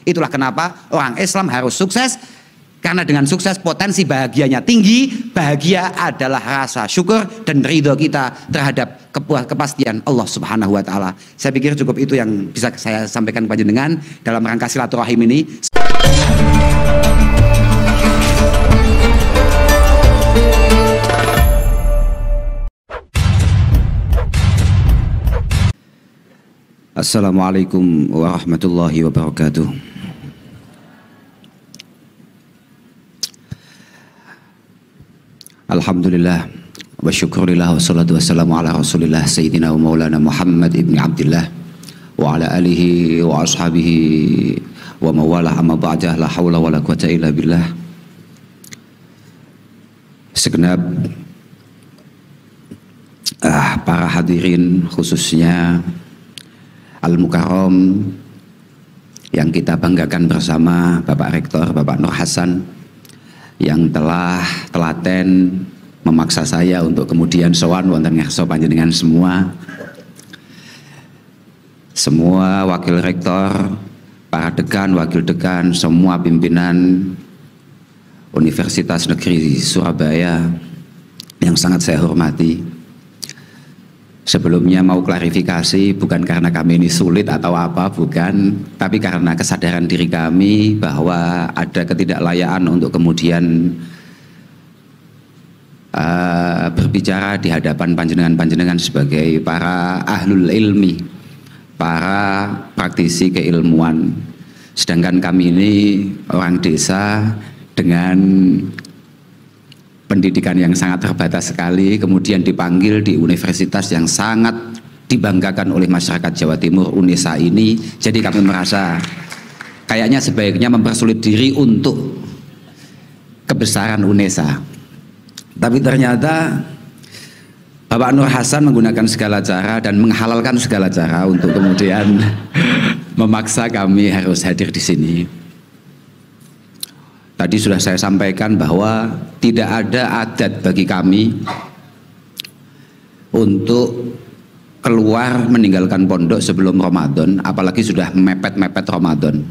Itulah kenapa orang Islam harus sukses, karena dengan sukses potensi bahagianya tinggi. Bahagia adalah rasa syukur dan ridho kita terhadap kepastian Allah Subhanahu wa Ta'ala. Saya pikir cukup itu yang bisa saya sampaikan kepada jenengan dalam rangka silaturahim ini. Assalamualaikum warahmatullahi wabarakatuh. Alhamdulillah wa syukurillah wa salatu wassalamu ala rasulillah sayyidina wa maulana Muhammad ibn Abdillah wa ala alihi wa ashabihi wa mawalah, amma ba'dah, la hawla wa la quwata illa billah. Segenap para hadirin, khususnya Al-Mukarram yang kita banggakan bersama, Bapak Rektor, Bapak Nur Hasan, yang telah telaten memaksa saya untuk kemudian sowan wonten ngarsa panjenengan semua wakil rektor, para dekan, wakil dekan, semua pimpinan Universitas Negeri Surabaya yang sangat saya hormati. Sebelumnya mau klarifikasi, bukan karena kami ini sulit atau apa, bukan, tapi karena kesadaran diri kami bahwa ada ketidaklayaan untuk kemudian berbicara di hadapan panjenengan-panjenengan sebagai para ahlul ilmi, para praktisi keilmuan. Sedangkan kami ini orang desa dengan pendidikan yang sangat terbatas sekali, kemudian dipanggil di universitas yang sangat dibanggakan oleh masyarakat Jawa Timur, UNESA ini. Jadi kami merasa kayaknya sebaiknya mempersulit diri untuk kebesaran UNESA. Tapi ternyata Bapak Nur Hasan menggunakan segala cara dan menghalalkan segala cara untuk kemudian memaksa kami harus hadir di sini. Tadi sudah saya sampaikan bahwa tidak ada adat bagi kami untuk keluar meninggalkan pondok sebelum Ramadan, apalagi sudah mepet-mepet Ramadan.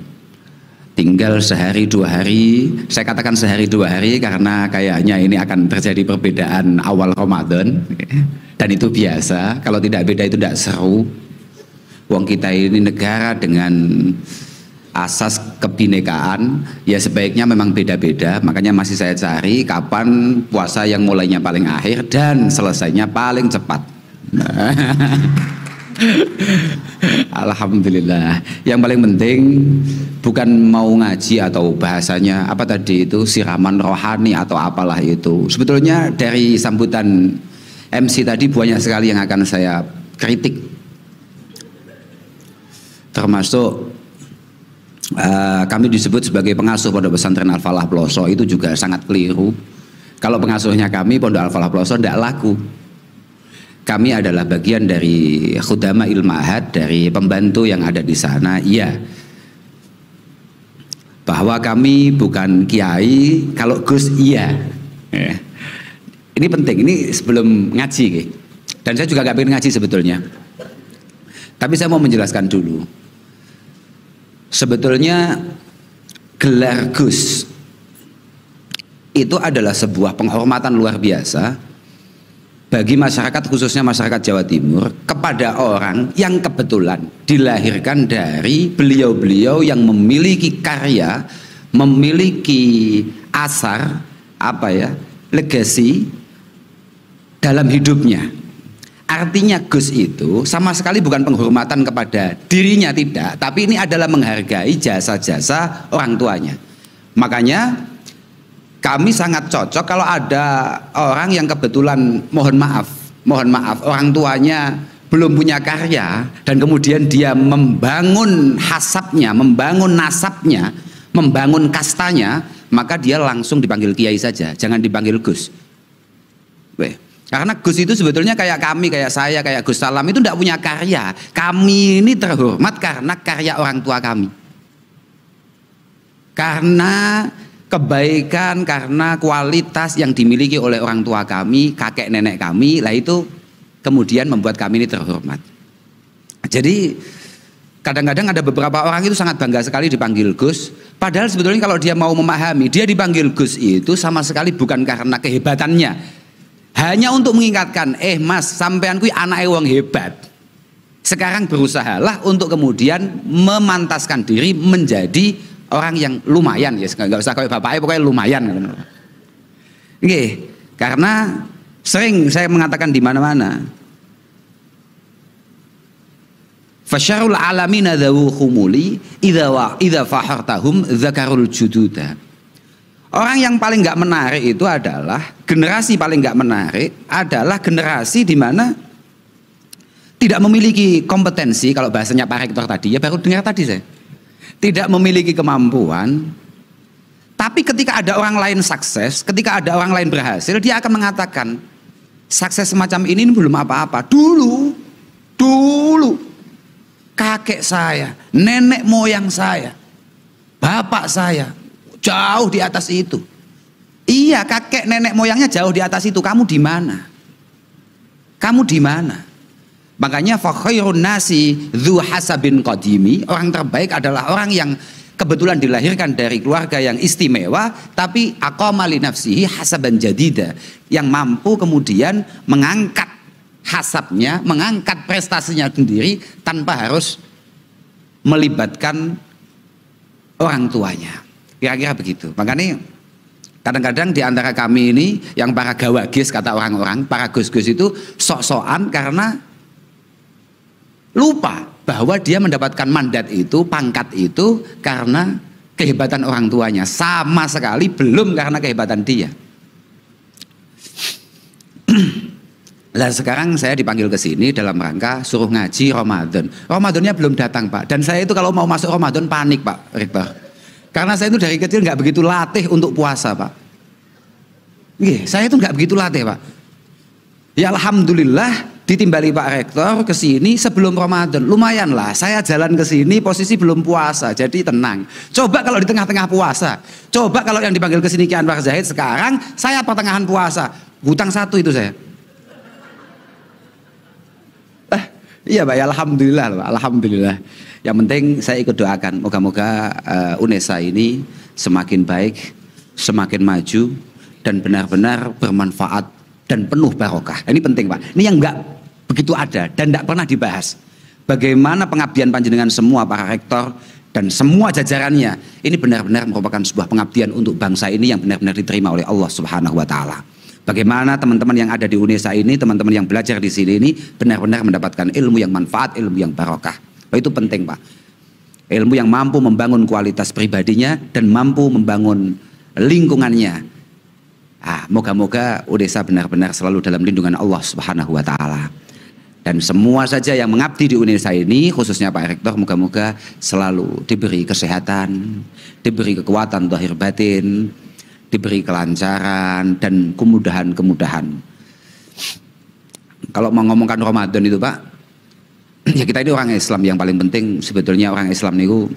Tinggal sehari dua hari, saya katakan sehari dua hari karena kayaknya ini akan terjadi perbedaan awal Ramadan, dan itu biasa. Kalau tidak beda itu tidak seru. Wong kita ini negara dengan asas kebinekaan, ya sebaiknya memang beda-beda. Makanya masih saya cari kapan puasa yang mulainya paling akhir dan selesainya paling cepat. Alhamdulillah. Yang paling penting bukan mau ngaji atau bahasanya apa tadi itu, siraman rohani atau apalah itu. Sebetulnya dari sambutan MC tadi banyak sekali yang akan saya kritik, termasuk kami disebut sebagai pengasuh Pondok Pesantren Al-Falah Ploso. Itu juga sangat keliru. Kalau pengasuhnya kami, Pondok Al-Falah Ploso tidak laku. Kami adalah bagian dari khudama ilmahad, dari pembantu yang ada di sana. Iya, bahwa kami bukan kiai. Kalau Gus iya. Ini penting, ini sebelum ngaji. Dan saya juga gak pengen ngaji sebetulnya, tapi saya mau menjelaskan dulu. Sebetulnya gelar Gus itu adalah sebuah penghormatan luar biasa bagi masyarakat, khususnya masyarakat Jawa Timur, kepada orang yang kebetulan dilahirkan dari beliau-beliau yang memiliki karya, memiliki asar, legasi dalam hidupnya. Artinya Gus itu sama sekali bukan penghormatan kepada dirinya, tidak, tapi ini adalah menghargai jasa-jasa orang tuanya. Makanya kami sangat cocok kalau ada orang yang kebetulan mohon maaf orang tuanya belum punya karya dan kemudian dia membangun hasabnya, membangun nasabnya, membangun kastanya, maka dia langsung dipanggil kiai saja, jangan dipanggil Gus. Karena Gus itu sebetulnya kayak kami, kayak saya, kayak Gus Salam itu tidak punya karya. Kami ini terhormat karena karya orang tua kami, karena kebaikan, karena kualitas yang dimiliki oleh orang tua kami, kakek nenek kami. Lah itu kemudian membuat kami ini terhormat. Jadi Kadang-kadang ada beberapa orang itu sangat bangga sekali dipanggil Gus, padahal sebetulnya kalau dia mau memahami, dia dipanggil Gus itu sama sekali bukan karena kehebatannya, hanya untuk mengingatkan, Mas, sampean kui anak wong hebat. Sekarang berusahalah untuk kemudian memantaskan diri menjadi orang yang lumayan, ya nggak usah kayak bapaknya, pokoknya lumayan. Oke, karena sering saya mengatakan di mana-mana, fasyarul alamina dzawu khumuli idza fahartahum dzakarul jududa. Orang yang paling nggak menarik itu adalah generasi paling nggak menarik adalah generasi di mana tidak memiliki kompetensi, kalau bahasanya Pak Rektor tadi, ya baru dengar tadi saya, tidak memiliki kemampuan, tapi ketika ada orang lain sukses, ketika ada orang lain berhasil, dia akan mengatakan sukses semacam ini belum apa-apa. Dulu kakek saya, nenek moyang saya, bapak saya jauh di atas itu. Iya, kakek nenek moyangnya jauh di atas itu. Kamu di mana? Kamu di mana? Makanya fa khairun nasi dzu hasabin qadimi, orang terbaik adalah orang yang kebetulan dilahirkan dari keluarga yang istimewa, tapi aqama li nafsihi hasaban jadida, yang mampu kemudian mengangkat hasabnya, mengangkat prestasinya sendiri tanpa harus melibatkan orang tuanya. Kira-kira begitu. Makanya kadang-kadang di antara kami ini yang para gawagis, kata orang-orang, para gus-gus itu sok-sokan karena lupa bahwa dia mendapatkan mandat itu, pangkat itu karena kehebatan orang tuanya, sama sekali belum karena kehebatan dia. Nah sekarang saya dipanggil ke sini dalam rangka suruh ngaji Ramadan. Ramadannya belum datang Pak. Dan saya itu kalau mau masuk Ramadan panik Pak Rektor. Karena saya itu dari kecil nggak begitu latih untuk puasa Pak. Saya itu nggak begitu latih Pak. Ya Alhamdulillah ditimbali Pak Rektor ke sini sebelum Ramadan. Lumayan lah, saya jalan ke sini posisi belum puasa, jadi tenang. Coba kalau di tengah-tengah puasa. Coba kalau yang dipanggil ke sini Ki Anwar Zahid sekarang saya pertengahan puasa. Hutang 1 itu saya. Iya Pak, ya Alhamdulillah Pak, Alhamdulillah. Yang penting saya ikut doakan, moga-moga UNESA ini semakin baik, semakin maju, dan benar-benar bermanfaat dan penuh barokah. Ini penting Pak, ini yang nggak begitu ada dan nggak pernah dibahas. Bagaimana pengabdian panjenengan semua para rektor dan semua jajarannya, ini benar-benar merupakan sebuah pengabdian untuk bangsa ini yang benar-benar diterima oleh Allah Subhanahu wa Ta'ala. Bagaimana teman-teman yang ada di UNESA ini, teman-teman yang belajar di sini ini benar-benar mendapatkan ilmu yang manfaat, ilmu yang barokah. Itu penting Pak. Ilmu yang mampu membangun kualitas pribadinya dan mampu membangun lingkungannya. Moga-moga UNESA benar-benar selalu dalam lindungan Allah Subhanahu wa Ta'ala. Dan semua saja yang mengabdi di UNESA ini, khususnya Pak Rektor, moga-moga selalu diberi kesehatan, diberi kekuatan zahir batin, diberi kelancaran dan kemudahan-kemudahan. Kalau mau ngomongkan Ramadan itu Pak, ya kita ini orang Islam, yang paling penting sebetulnya orang Islam itu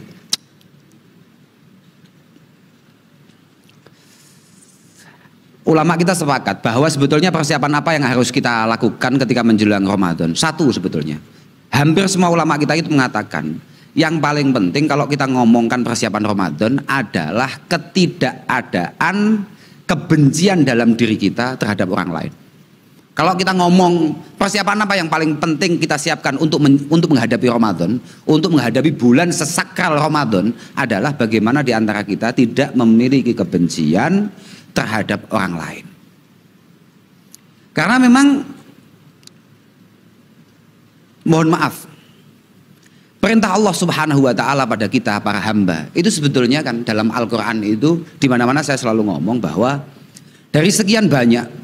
ulama kita sepakat bahwa sebetulnya persiapan apa yang harus kita lakukan ketika menjelang Ramadan. Satu sebetulnya, hampir semua ulama kita itu mengatakan yang paling penting kalau kita ngomongkan persiapan Ramadan adalah ketidakadaan kebencian dalam diri kita terhadap orang lain. Kalau kita ngomong persiapan apa yang paling penting kita siapkan untuk menghadapi Ramadan, untuk menghadapi bulan sesakral Ramadan, adalah bagaimana di antara kita tidak memiliki kebencian terhadap orang lain. Karena memang mohon maaf, perintah Allah Subhanahu wa Ta'ala pada kita para hamba itu sebetulnya kan dalam Al-Quran itu di mana-mana saya selalu ngomong bahwa dari sekian banyak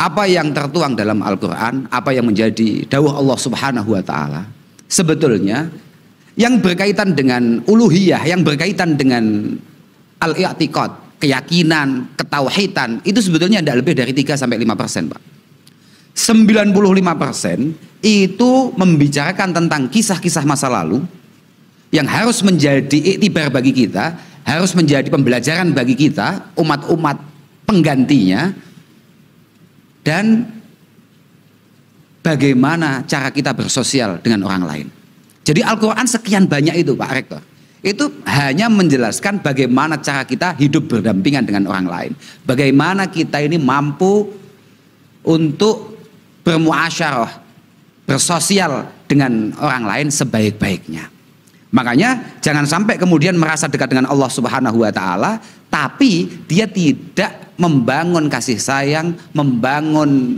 apa yang tertuang dalam Al-Quran, apa yang menjadi dawuh Allah Subhanahu wa Ta'ala, sebetulnya yang berkaitan dengan uluhiyah, yang berkaitan dengan al-i'tiqad, keyakinan, ketauhidan, itu sebetulnya tidak lebih dari 3-5% Pak. 95% itu membicarakan tentang kisah-kisah masa lalu yang harus menjadi iktibar bagi kita, harus menjadi pembelajaran bagi kita, umat-umat penggantinya, dan bagaimana cara kita bersosial dengan orang lain. Jadi Al-Quran sekian banyak itu Pak Rektor, itu hanya menjelaskan bagaimana cara kita hidup berdampingan dengan orang lain, bagaimana kita ini mampu untuk bermuasyarah, bersosial dengan orang lain sebaik-baiknya. Makanya jangan sampai kemudian merasa dekat dengan Allah Subhanahu wa Ta'ala, tapi dia tidak membangun kasih sayang, membangun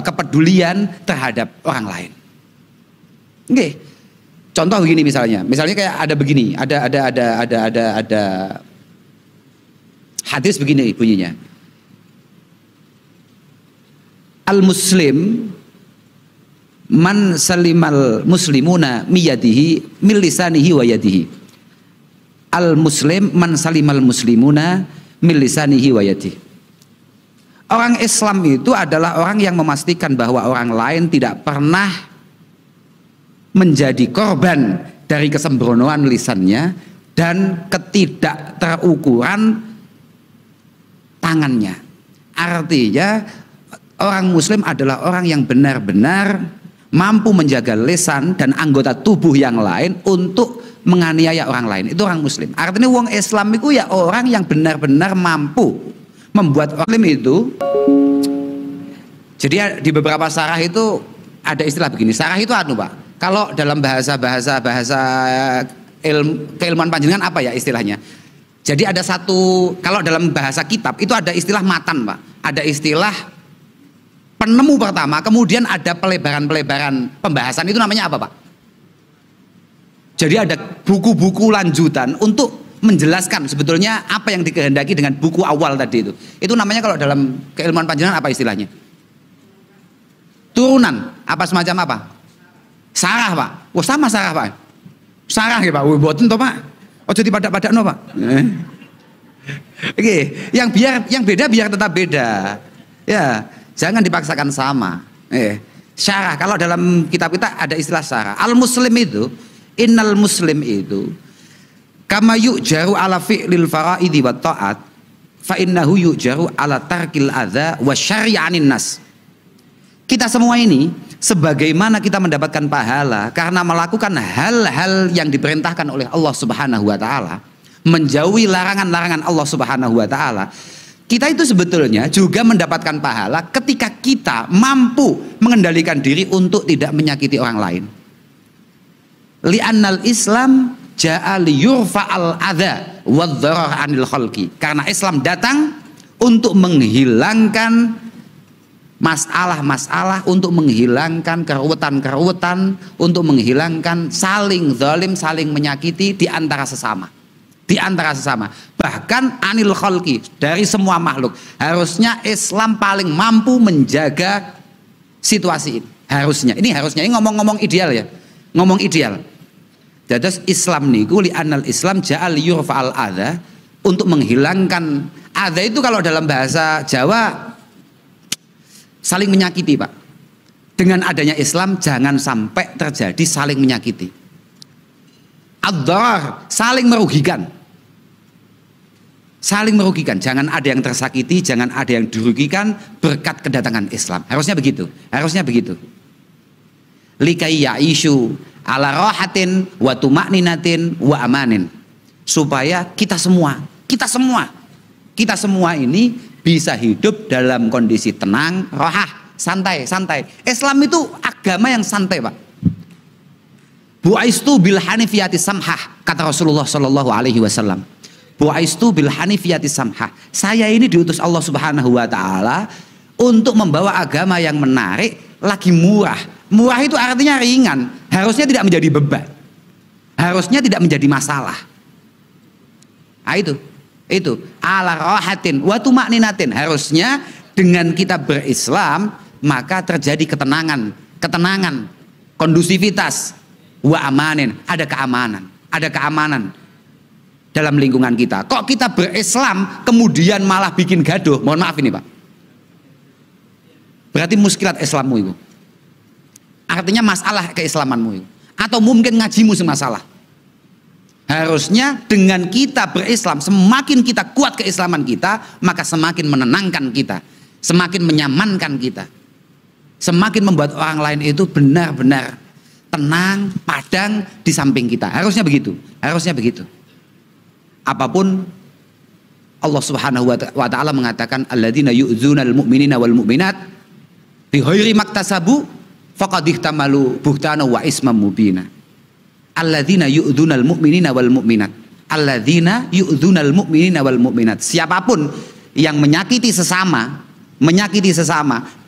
kepedulian terhadap orang lain. Oke. Contoh begini misalnya kayak ada begini, ada hadis begini bunyinya. Al-muslim man salimal muslimuna miyadihi min lisanihi wa yadihi. Al-muslim man salimal muslimuna min lisanihi wa yadihi. Orang Islam itu adalah orang yang memastikan bahwa orang lain tidak pernah menjadi korban dari kesembronoan lisannya dan ketidakterukuran tangannya. Artinya orang Muslim adalah orang yang benar-benar mampu menjaga lisan dan anggota tubuh yang lain untuk menganiaya orang lain. Itu orang Muslim. Artinya wong Islam itu ya orang yang benar-benar mampu membuat orang itu. Jadi di beberapa syarah itu ada istilah begini. Syarah itu Pak. Kalau dalam bahasa keilmuan panjenengan apa ya istilahnya? Jadi ada satu, kalau dalam bahasa kitab itu ada istilah matan Pak. Ada istilah penemu pertama, kemudian ada pelebaran pembahasan, itu namanya apa Pak? Jadi ada buku-buku lanjutan untuk menjelaskan sebetulnya apa yang dikehendaki dengan buku awal tadi itu. Itu namanya kalau dalam keilmuan panjenengan apa istilahnya? Turunan, apa semacam apa? Sarah Pak. Wah sama sarah Pak. Sarah ya Pak. Wah boten toh Pak. Oh jadi pada no Pak. Oke, yang beda biar tetap beda. Ya, jangan dipaksakan sama. Syarah, kalau dalam kitab kita ada istilah syarah. Al-muslim itu, innal muslim itu kama yu'jaru ala fi'lil faraidi wa ta'at fa innahu yu'jaru ala tarkil adza wa syari'anin nas. Kita semua ini sebagaimana kita mendapatkan pahala karena melakukan hal-hal yang diperintahkan oleh Allah Subhanahu wa Ta'ala, menjauhi larangan-larangan Allah Subhanahu wa Ta'ala, kita itu sebetulnya juga mendapatkan pahala ketika kita mampu mengendalikan diri untuk tidak menyakiti orang lain. Li'annal Islam ja'a liyurfa'al adza wadh-dharar 'anil khalqi. Karena Islam datang untuk menghilangkan masalah-masalah, untuk menghilangkan keruwetan-keruwetan, untuk menghilangkan saling zalim, saling menyakiti di antara sesama. Di antara sesama. Bahkan anil khalqi, dari semua makhluk. Harusnya Islam paling mampu menjaga situasi ini. Harusnya. Ini ngomong-ngomong ideal ya. Ngomong ideal. Jadi Islam niku li anal Islam ja'al yurfa'al adza, untuk menghilangkan adza itu kalau dalam bahasa Jawa saling menyakiti Pak. Dengan adanya Islam jangan sampai terjadi saling menyakiti. Ad-dharar, saling merugikan. Saling merugikan, jangan ada yang tersakiti, jangan ada yang dirugikan berkat kedatangan Islam. Harusnya begitu. Harusnya begitu. Likai ya'ishu ala rahatin wa tuma'ninatin wa amanin. Supaya kita semua ini bisa hidup dalam kondisi tenang, rohah, santai. Islam itu agama yang santai Pak. Bu'aistu bil hanifiyati samhah, kata Rasulullah Shallallahu Alaihi Wasallam. Bu'aistu bil hanifiyati samhah. Saya ini diutus Allah Subhanahu Wa Taala untuk membawa agama yang menarik, lagi murah. Murah itu artinya ringan. Harusnya tidak menjadi beban. Harusnya tidak menjadi masalah. Nah, itu ala rahatin wa tuma'ninatin. Harusnya dengan kita berislam maka terjadi ketenangan, kondusivitas, wa amanin, ada keamanan dalam lingkungan kita. Kok kita berislam kemudian malah bikin gaduh? Mohon maaf ini Pak. Berarti muskilat Islammu itu. Artinya masalah keislamanmu itu. Atau mungkin ngajimu semasalah. Harusnya dengan kita berislam, semakin kita kuat keislaman kita, maka semakin menenangkan kita, semakin menyamankan kita. semakin membuat orang lain itu benar-benar tenang, padang di samping kita. Harusnya begitu, harusnya begitu. Apapun Allah Subhanahu wa taala mengatakan alladzina yu'dzunal mu'minina wal mu'minat bighairi maktasabu faqad ihtamalu buhtana wa isman mubina. Alladzina yu'dzunal mu'minina wal mu'minat. Alladzina yu'dzunal mu'minina wal mu'minat. Siapapun yang menyakiti sesama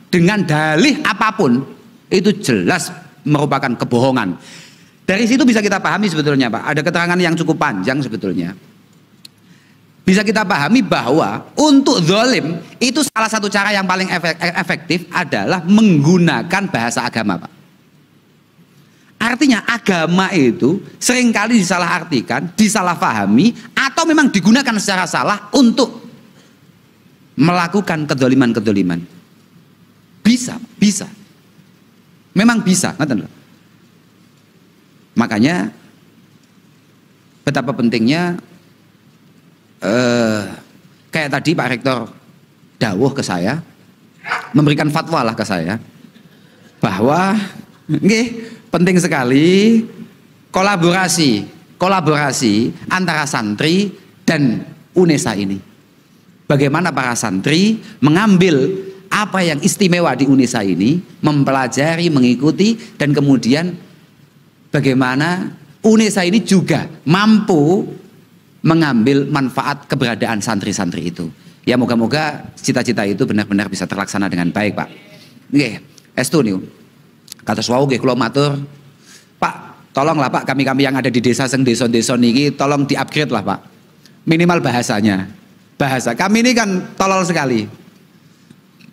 dengan dalih apapun, itu jelas merupakan kebohongan. Dari situ bisa kita pahami sebetulnya, Pak. Ada keterangan yang cukup panjang sebetulnya. Bisa kita pahami bahwa untuk zalim itu salah satu cara yang paling efektif adalah menggunakan bahasa agama, Pak. Artinya agama itu seringkali disalahartikan, disalahpahami, atau memang digunakan secara salah untuk melakukan kedzaliman-kedzaliman. Bisa. Memang bisa. Makanya betapa pentingnya kayak tadi Pak Rektor dawuh ke saya, memberikan fatwa lah ke saya bahwa penting sekali kolaborasi antara santri dan UNESA ini. Bagaimana para santri mengambil apa yang istimewa di UNESA ini, mempelajari, mengikuti, dan kemudian bagaimana UNESA ini juga mampu mengambil manfaat keberadaan santri-santri itu. Ya, moga-moga cita-cita itu benar-benar bisa terlaksana dengan baik, Pak. Nggih, estu niku. Kados wau nggih kula matur, Pak, tolonglah Pak, kami-kami yang ada di desa desa niki tolong di-upgrade lah, Pak. Minimal bahasanya. Bahasa kami ini kan tolol sekali.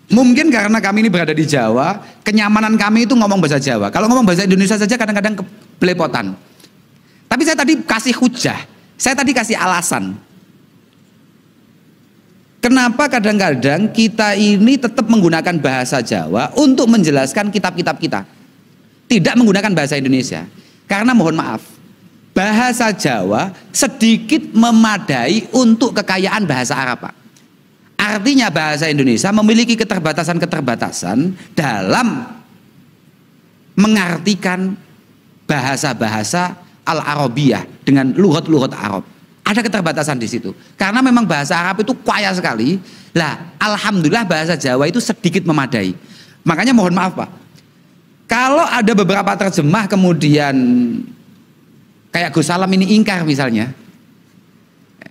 Mungkin karena kami ini berada di Jawa, kenyamanan kami itu ngomong bahasa Jawa. Kalau ngomong bahasa Indonesia saja kadang-kadang belepotan. Tapi saya tadi kasih hujah, saya tadi kasih alasan. Kenapa kadang-kadang kita ini tetap menggunakan bahasa Jawa untuk menjelaskan kitab-kitab kita, tidak menggunakan bahasa Indonesia. Karena mohon maaf, bahasa Jawa sedikit memadai untuk kekayaan bahasa Arab, Pak. Artinya bahasa Indonesia memiliki keterbatasan-keterbatasan dalam mengartikan bahasa-bahasa al-Arabiyah dengan lughat-lughat Arab. Ada keterbatasan di situ. Karena memang bahasa Arab itu kaya sekali. Lah, alhamdulillah bahasa Jawa itu sedikit memadai. Makanya mohon maaf, Pak. Kalau ada beberapa terjemah kemudian kayak Gus Salam ini ingkar misalnya.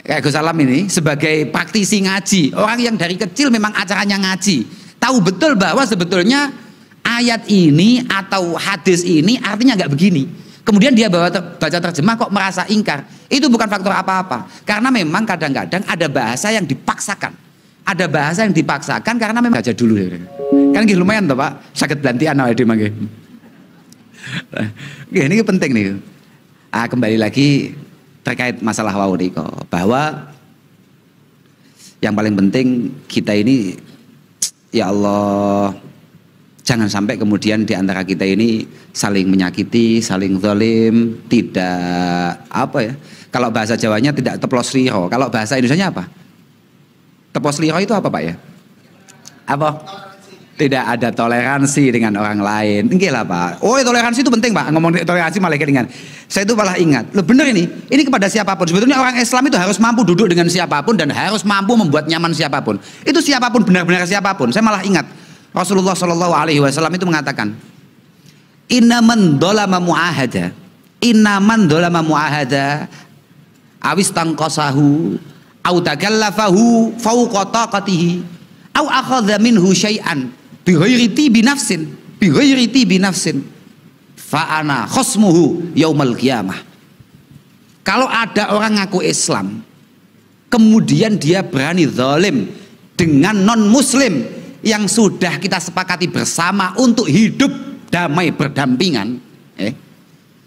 Kayak Gus Salam ini sebagai praktisi ngaji, orang yang dari kecil memang acaranya ngaji, tahu betul bahwa sebetulnya ayat ini atau hadis ini artinya nggak begini. Kemudian dia baca terjemah kok merasa ingkar. Itu bukan faktor apa-apa. Karena memang kadang-kadang ada bahasa yang dipaksakan. Ada bahasa yang dipaksakan karena memang baca dulu. Kan gitu lumayan toh, Pak. Sakit belantian awake dhewe mangke. Ini penting nih. Kembali lagi terkait masalah wau niko, bahwa yang paling penting kita ini, ya Allah, jangan sampai kemudian di antara kita ini saling menyakiti, saling zalim, tidak apa ya? Kalau bahasa Jawanya tidak teplos liho, kalau bahasa Indonesianya apa? Teplos liho itu apa, Pak ya? Apa? Tidak ada toleransi dengan orang lain. Enggak lah, Pak. Oh, toleransi itu penting, Pak. Ngomong toleransi malah kelingan. Saya itu malah ingat. Loh, bener ini kepada siapapun. Sebetulnya orang Islam itu harus mampu duduk dengan siapapun dan harus mampu membuat nyaman siapapun. Itu siapapun, benar-benar siapapun. Saya malah ingat Rasulullah Shallallahu Alaihi Wasallam itu mengatakan, Innaman dolama mu'ahada, awis tangkosahu, au tagallafahu fauqa taqatihi, au akhadha minhu syai'an bighairi tibi nafsin fa ana khosmuhu yaumal qiyamah. Kalau ada orang ngaku Islam kemudian dia berani zalim dengan non muslim yang sudah kita sepakati bersama untuk hidup damai berdampingan,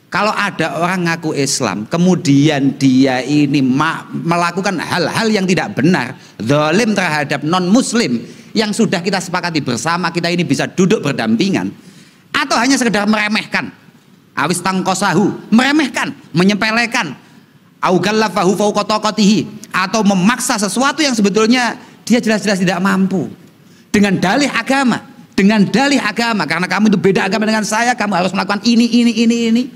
kalau ada orang ngaku Islam kemudian dia ini melakukan hal-hal yang tidak benar, zalim terhadap non muslim yang sudah kita sepakati bersama, kita ini bisa duduk berdampingan, atau hanya sekedar meremehkan, awis tangkosahu, meremehkan, menyepelekan, au gallafahu fauqa taqatihi, atau memaksa sesuatu yang sebetulnya dia jelas-jelas tidak mampu dengan dalih agama, dengan dalih agama, karena kamu itu beda agama dengan saya, kamu harus melakukan ini.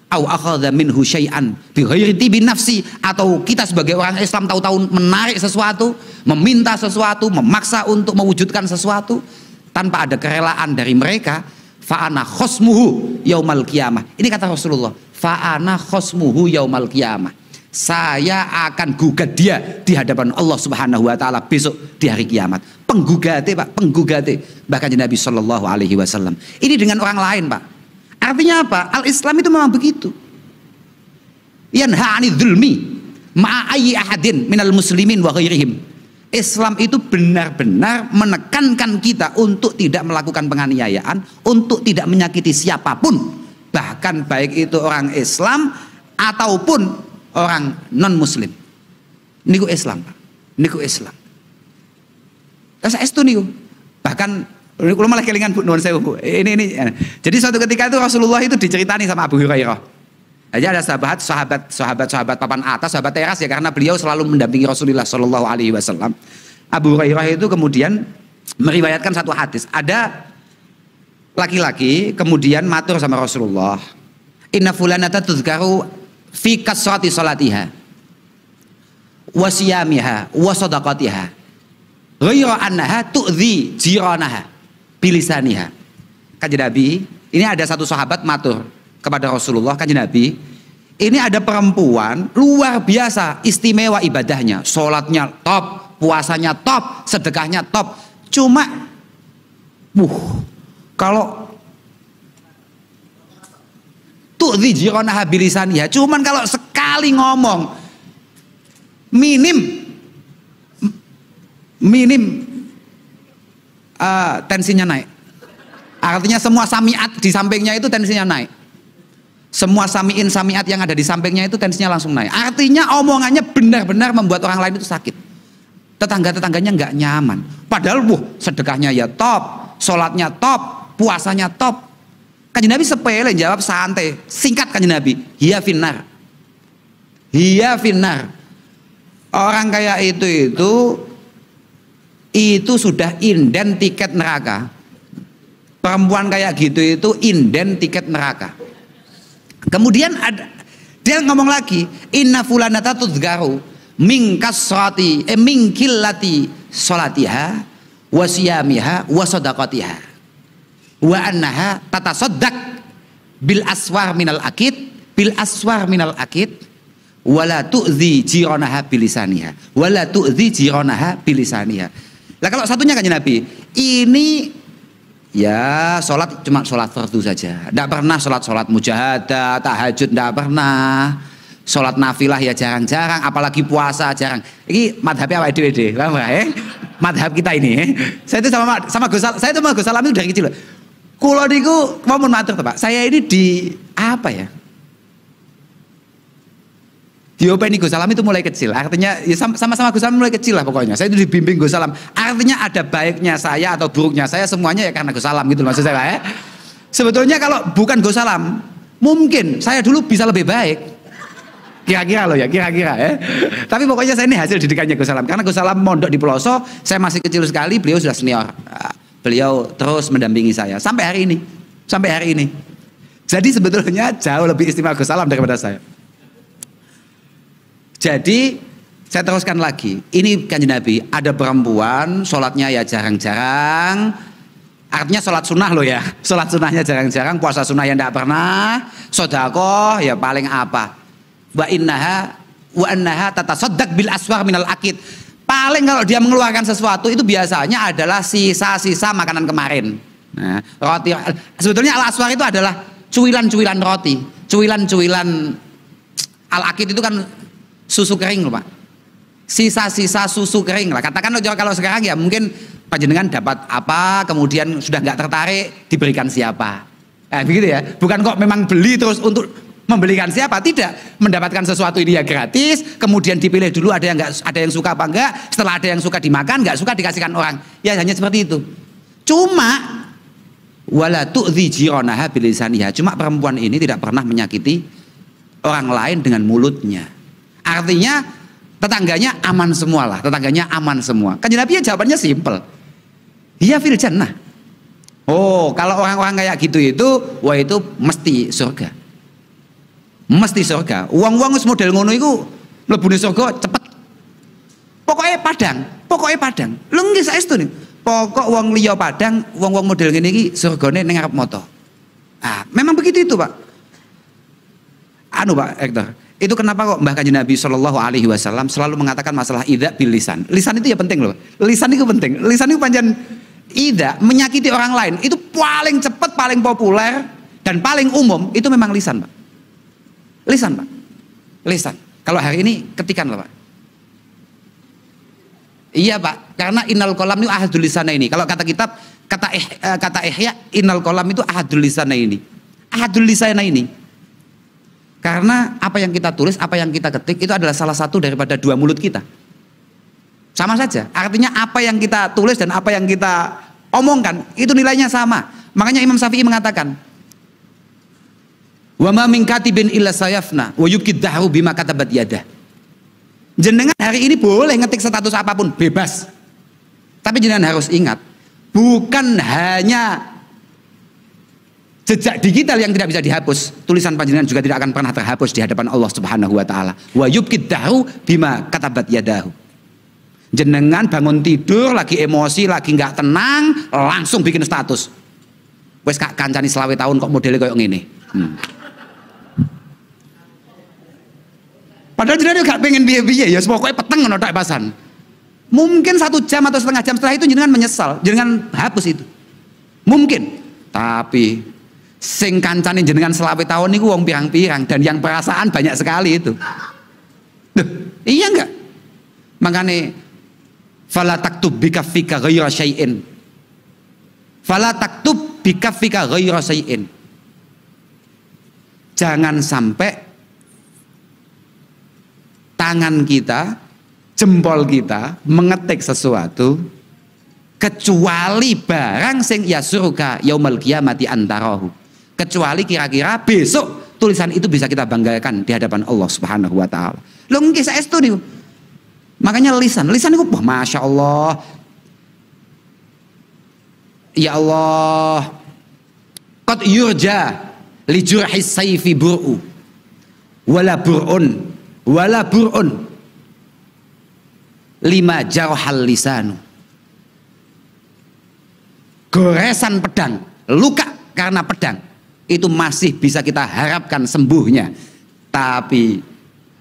Au akhadha minhu syai'an bi ghairi tibi nafsi, atau kita sebagai orang Islam tahu-tahu menarik sesuatu, meminta sesuatu, memaksa untuk mewujudkan sesuatu tanpa ada kerelaan dari mereka, fa ana khosmuhu yaumal qiyamah. Ini kata Rasulullah, fa ana khosmuhu yaumal qiyamah. Saya akan gugat dia di hadapan Allah Subhanahu wa taala besok di hari kiamat. Penggugate, Pak, penggugate. Bahkan Nabi sallallahu alaihi wasallam. Ini dengan orang lain, Pak. Artinya apa? Al-Islam itu memang begitu. Yanha 'anil dzulmi ma'a ayyi ahadin minal muslimin wa ghairihim. Islam itu benar-benar menekankan kita untuk tidak melakukan penganiayaan, untuk tidak menyakiti siapapun, bahkan baik itu orang Islam ataupun orang non-muslim. Niku Islam, Pak. Niku Islam. Saya itu niku. Bahkan kalau malah kelingan Bu nuwun sewu. Ini. Jadi suatu ketika itu Rasulullah itu diceritani sama Abu Hurairah. Aja ada sahabat papan atas, sahabat teras ya, karena beliau selalu mendampingi Rasulullah Shallallahu Alaihi Wasallam. Abu Hurairah itu kemudian meriwayatkan satu hadis. Ada laki-laki kemudian matur sama Rasulullah, inna fulanata tuzkaru fi kasrati salatiha wa siyamiha wa sadaqatiha ghayra annaha tu'dhi jiranaha bilisaniha. Kanjeng Nabi, ini ada satu sahabat matur kepada Rasulullah, kanjeng Nabi, ini ada perempuan luar biasa istimewa ibadahnya, sholatnya top, puasanya top, sedekahnya top, cuma kalau tu'dhi jiranaha bilisaniha, cuman kalau sekali ngomong minim tensinya naik. Artinya semua samiat di sampingnya itu tensinya naik. Semua samiat yang ada di sampingnya itu tensinya langsung naik. Artinya omongannya benar-benar membuat orang lain itu sakit. Tetangga-tetangganya nggak nyaman. Padahal sedekahnya ya top, sholatnya top, puasanya top. Kanjeng Nabi sepele jawab santai, singkat kanjeng Nabi, hiya finnar. Hiya finnar. Orang kayak itu sudah inden tiket neraka. Perempuan kayak gitu itu inden tiket neraka. Kemudian dia ngomong lagi, inna fulanata tuzgaru minkasrati minkillati salatiha wa siyamiha wa sadaqatiha wa annaha tatasaddaq bil aswar minal akid wala tu'dhi jiranaha bilisaniha wala tu'dhi jiranaha bilisaniha. Lah kalau satunya kanjeng Nabi, ini ya sholat cuma sholat fardu saja, tidak pernah sholat mujahadah, tahajud tidak pernah, sholat nafilah ya jarang-jarang, apalagi puasa jarang. Ini madhabnya awake dhewe, paham ya? Madhab kita ini. Saya itu sama Gus Salam itu dari kecil. Kulo niku mau matur Pak, saya ini di apa ya? Diopeni Gus Salam itu mulai kecil, artinya ya sama-sama Gus Salam mulai kecil lah pokoknya. Saya itu dibimbing Gus Salam, artinya ada baiknya saya atau buruknya saya semuanya ya karena Gus Salam gitu maksud saya. Sebetulnya kalau bukan Gus Salam, mungkin saya dulu bisa lebih baik. Kira-kira loh ya, kira-kira ya. Tapi pokoknya saya ini hasil didikannya Gus Salam, karena Gus Salam mondok di Peloso, saya masih kecil sekali, beliau sudah senior. Beliau terus mendampingi saya sampai hari ini. Jadi sebetulnya jauh lebih istimewa Gus Salam daripada saya. Jadi saya teruskan lagi, ini kanjeng Nabi, ada perempuan sholatnya ya jarang-jarang, artinya sholat sunnah loh ya, sholat sunnahnya jarang-jarang, puasa sunnah yang tidak pernah, sodakoh ya paling apa, wa annaha tatasaddaq bil aswar minal akid. Paling kalau dia mengeluarkan sesuatu itu biasanya adalah sisa-sisa makanan kemarin. Nah, roti, sebetulnya al aswar itu adalah cuilan-cuilan roti, cuilan-cuilan al akid itu kan susu kering loh Pak, sisa-sisa susu kering lah, katakan kalau sekarang ya mungkin panjenengan dapat apa kemudian sudah nggak tertarik diberikan siapa, begitu ya, bukan kok memang beli terus untuk membelikan siapa, tidak, mendapatkan sesuatu ini ya gratis, kemudian dipilih dulu ada yang suka apa enggak, setelah ada yang suka dimakan, nggak suka dikasihkan orang, ya hanya seperti itu. Cuma wala tu'dhi jiranaha bilisaniha, cuma perempuan ini tidak pernah menyakiti orang lain dengan mulutnya. Artinya tetangganya aman semua lah, tetangganya aman semua. Kanjeng Nabi ya jawabannya simpel. Hiya fil jannah. Oh, kalau orang-orang kayak gitu itu, wah itu mesti surga. Mesti surga. Wong-wong wis model ngono iku mlebune surga cepet. Pokoknya padang. Lho nggih saestu nih. Pokok wong liya padang, wong-wong model ngene iki surgane ning ngarep mata. Ah, memang begitu itu, Pak. Anu Pak Hector, itu kenapa kok Mbah Kanjeng Nabi Shallallahu Alaihi Wasallam selalu mengatakan masalah idza bil lisan. Lisan itu ya penting loh. Lisan itu penting. Lisan itu panjang idza menyakiti orang lain itu paling cepat, paling populer dan paling umum itu memang lisan, Pak. Lisan, Pak. Lisan. Kalau hari ini ketikan loh, Pak. Iya, Pak. Karena innal qalam itu ahadul lisana ini. Kalau kata kitab, kata Ihya, innal qalam itu ahadul lisana ini. Ahadul lisana ini. Karena apa yang kita tulis, apa yang kita ketik itu adalah salah satu daripada dua mulut kita. Sama saja. Artinya apa yang kita tulis dan apa yang kita omongkan itu nilainya sama. Makanya Imam Syafi'i mengatakan, wa ma min katibin illa sayafna wa yubkid dahru bima katabat yadah. Jenengan hari ini boleh ngetik status apapun, bebas. Tapi jenengan harus ingat, bukan hanya jejak digital yang tidak bisa dihapus, tulisan panjenengan juga tidak akan pernah terhapus di hadapan Allah Subhanahu wa taala. Wa yubkid dahru bima katabat yadahu. Jenengan bangun tidur lagi emosi, lagi nggak tenang, langsung bikin status. Wes kak kancani selawe tahun kok modelnya kayak ngene. Padahal jenengan gak pengen biaya-biaya ya, pokoknya peteng ngono tok pasan. Mungkin 1 jam atau setengah jam setelah itu jenengan menyesal, jenengan hapus itu. Mungkin. Tapi sing kancane jenengan selawe tahun niku wong pirang-pirang dan yang perasaan banyak sekali itu. Duh, iya enggak? Makanya fala taktub bikaffika ghayra syai'in. Fala taktub bikaffika ghayra syai'in. Jangan sampai tangan kita, jempol kita mengetik sesuatu kecuali barang sing yasuruka yaumul qiyamati antarahu. Kecuali kira-kira besok tulisan itu bisa kita banggakan di hadapan Allah Subhanahu wa taala. Lho nggih saestu niku. Makanya lisan itu masya Allah. Ya Allah. Qad yurja li jurhis sayfi bur'u wala bur'un lima jarhal lisanu. Goresan pedang, luka karena pedang itu masih bisa kita harapkan sembuhnya, tapi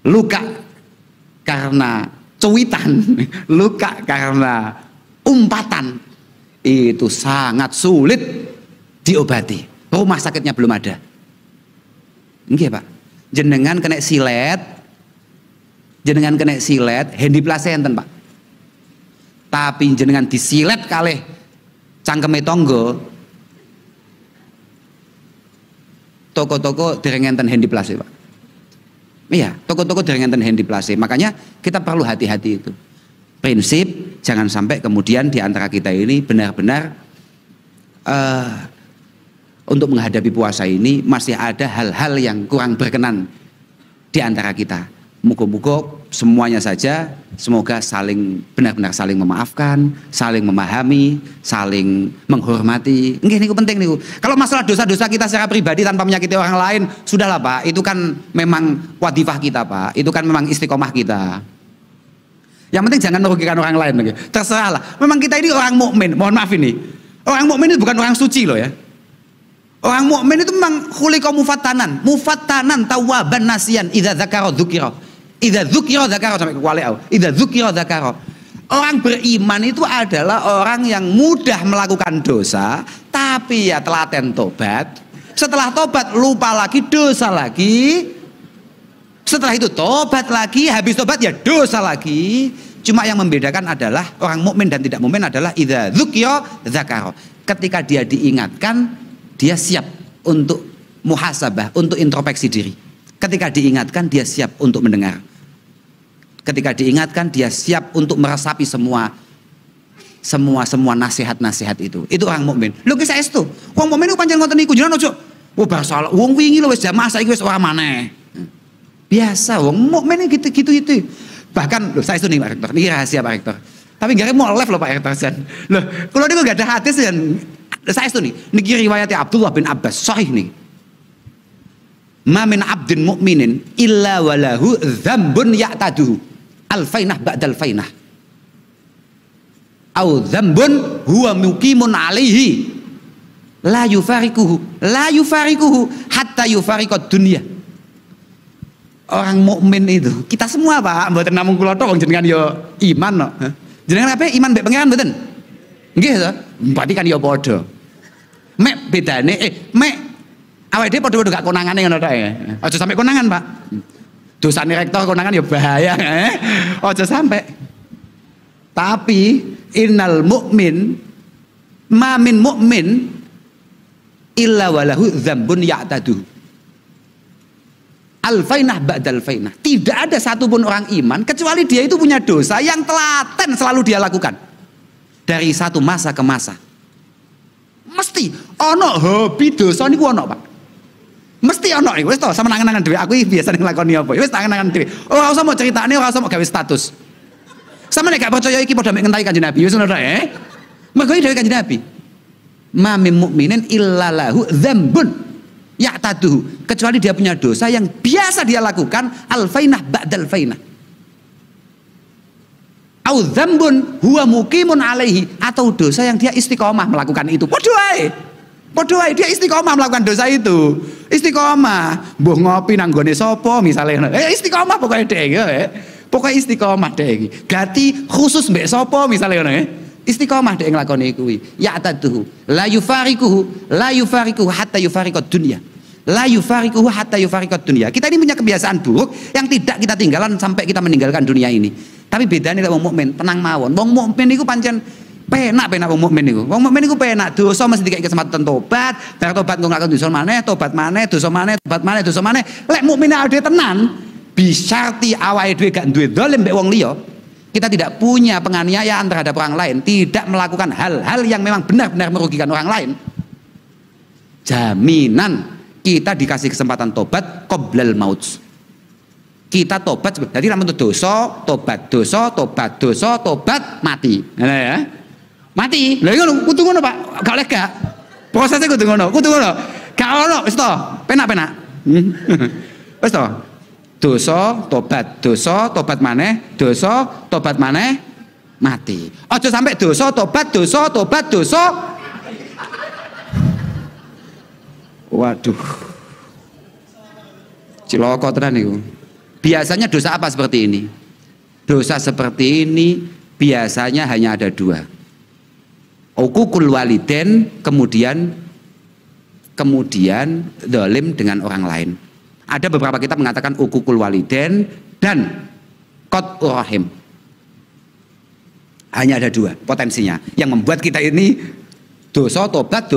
luka karena cuitan, luka karena umpatan itu sangat sulit diobati. Rumah sakitnya belum ada. Nggih, Pak. Jenengan kena silet, hendiplase enten, Pak. Tapi jenengan disilet kalih cangkeme tangga, toko-toko dereng enten hendiplase, Pak. Iya, toko-toko dereng enten hendiplase. Makanya kita perlu hati-hati itu. Prinsip jangan sampai kemudian di antara kita ini benar-benar untuk menghadapi puasa ini masih ada hal-hal yang kurang berkenan di antara kita. Muga-muga semuanya saja semoga saling benar-benar saling memaafkan, saling memahami, saling menghormati. Nggih niku penting niku. Kalau masalah dosa-dosa kita secara pribadi tanpa menyakiti orang lain, sudahlah Pak, itu kan memang wadifah kita, Pak. Itu kan memang istiqomah kita. Yang penting jangan merugikan orang lain lagi. Terserahlah. Memang kita ini orang mukmin. Mohon maaf ini. Orang mukmin itu bukan orang suci loh ya. Orang mukmin itu memang khuliqa mufattanan tawwaban nasiyan idza dzakara dzukira. Idza dzukira dzakara sampai ke kualiau. Idza dzukira dzakara. Orang beriman itu adalah orang yang mudah melakukan dosa tapi ya telaten tobat. Setelah tobat lupa lagi, dosa lagi. Setelah itu tobat lagi, habis tobat ya dosa lagi. Cuma yang membedakan adalah orang mukmin dan tidak mukmin adalah idza dzukira dzakara. Ketika dia diingatkan, dia siap untuk muhasabah, untuk introspeksi diri. Ketika diingatkan, dia siap untuk mendengar. Ketika diingatkan, dia siap untuk meresapi semua nasihat-nasihat itu. Itu orang mukmin. Lho ki saestu. Wong mukmin iku pancen ngoten niku. Jenengan ojo, "Wah, bahasa wong wingi lho wis jamaah saiki wis ora maneh." Biasa wong mukmin gitu. Bahkan lho saestu nih Pak Rektor. Ini rahasia Pak Rektor. Tapi gak mau live loh Pak Ertasan. Loh, kalau niku gak ada hadis dan saya itu nih, niki riwayatnya Abdullah bin Abbas sahih nih. Ma min abdin mu'minin illa walahu dzambun ya'taduhu alfainah ba'dal fainah. Au dzambun huwa muqimun alaihi la yufariquhu hatta yufariqad dunya. Orang mukmin itu, kita semua Pak, mboten namung kula tok wong jenengan yo iman no. Jenengan apa iman mbek pangeran mboten? Nggih to. Berarti kan ya padha. Mek bedane mek awake dhewe padha-padha gak konangane ngono tok ya. Aja sampe konangan, Pak. Dosane rektor konangan ya bahaya. Aja sampe. Tapi innal mu'min ma min mu'min illa walahu dzambun ya'taduhu. Alfainah ba'dal fainah. Tidak ada satupun orang iman kecuali dia itu punya dosa yang telaten selalu dia lakukan dari satu masa ke masa. Mesti ono hobi dosa niku ono, Pak. Mesti ono iku wis to sama nangan-nangan dhewe. Aku iki biasa nglakoni apa? Wis nangan-nangan dhewe. Ora usah mau critane, ora usah mau gawe status. Sama nek gak percaya iki padha mek ngentahi Kanjeng Nabi. Wis ngono ae. Mergo dhewe Kanjeng Nabi. Ma min mu'minin illa lahu dzambun ya'taduhu, kecuali dia punya dosa yang biasa dia lakukan alfainah ba'dal fainah. Au dzambun huwa muqimun alaihi, atau dosa yang dia istiqomah melakukan itu. Padha wae. Padha wae dia istiqomah melakukan dosa itu. Istiqomah, mbuh ngopi nang gone sapa misale. Istiqomah pokoke dhek ya. Pokoke istiqomah dhek iki. Gati khusus mbek sapa misale ngono ya. Istiqomah dhek nglakoni kuwi. Ya'taduhu la yufariquhu hatta yufariqad dunya. La yufariquhu hatta yufariqad dunya. Kita ini punya kebiasaan buruk yang tidak kita tinggalkan sampai kita meninggalkan dunia ini. Tapi bedane lek wong mukmin tenang mawon. Wong mukmin niku pancen penak wong mukmin niku. Wong mukmin niku penak, dosa mesti dikek kesempatan tobat, bar tobat engko nglakoni dosa maneh, tobat maneh, dosa maneh, tobat maneh, dosa maneh. Lek mukmine ade tenan, bisyarti awake dhewe gak duwe zalim mbek wong liya. Kita tidak punya penganiayaan terhadap orang lain, tidak melakukan hal-hal yang memang benar-benar merugikan orang lain. Jaminan kita dikasih kesempatan tobat qoblal maut. Kita tobat, jadi namun dosa, tobat, mati. Nah, ya. Mati. Lha ngono, kudu ngono, Pak. Gak oleh gak. Prosesnya kudu ngono. Gak ono, wis to. Penak-penak. Wis to. Dosa, tobat maneh, dosa, tobat maneh, mati. Aja sampai dosa, tobat. Waduh. Ciloko tenan niku. Biasanya dosa apa seperti ini? Dosa seperti ini biasanya hanya ada dua. Uququl walidain, kemudian zalim dengan orang lain. Ada beberapa kitab mengatakan uququl walidain dan qat'ur rahim. Hanya ada dua potensinya yang membuat kita ini dosa tobat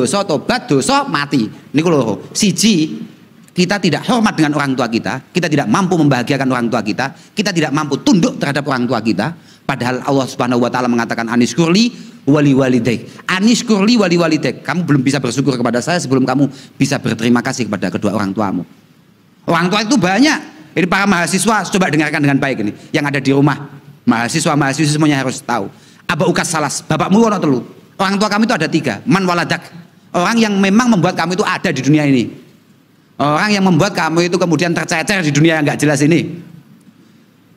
mati. Niku lho. Siji, kita tidak hormat dengan orang tua kita tidak mampu membahagiakan orang tua kita tidak mampu tunduk terhadap orang tua kita. Padahal Allah Subhanahu wa taala mengatakan anishkurli wali walidaik. Anishkurli wali walidaik. Kamu belum bisa bersyukur kepada saya sebelum kamu bisa berterima kasih kepada kedua orang tuamu. Orang tua itu banyak. Ini para mahasiswa coba dengarkan dengan baik ini. Yang ada di rumah. Mahasiswa semuanya harus tahu. Aba ukas salas, bapakmu ono telu. Orang tua kami itu ada tiga. Man waladak. Orang yang memang membuat kamu itu ada di dunia ini. Orang yang membuat kamu itu kemudian tercecer di dunia yang gak jelas ini.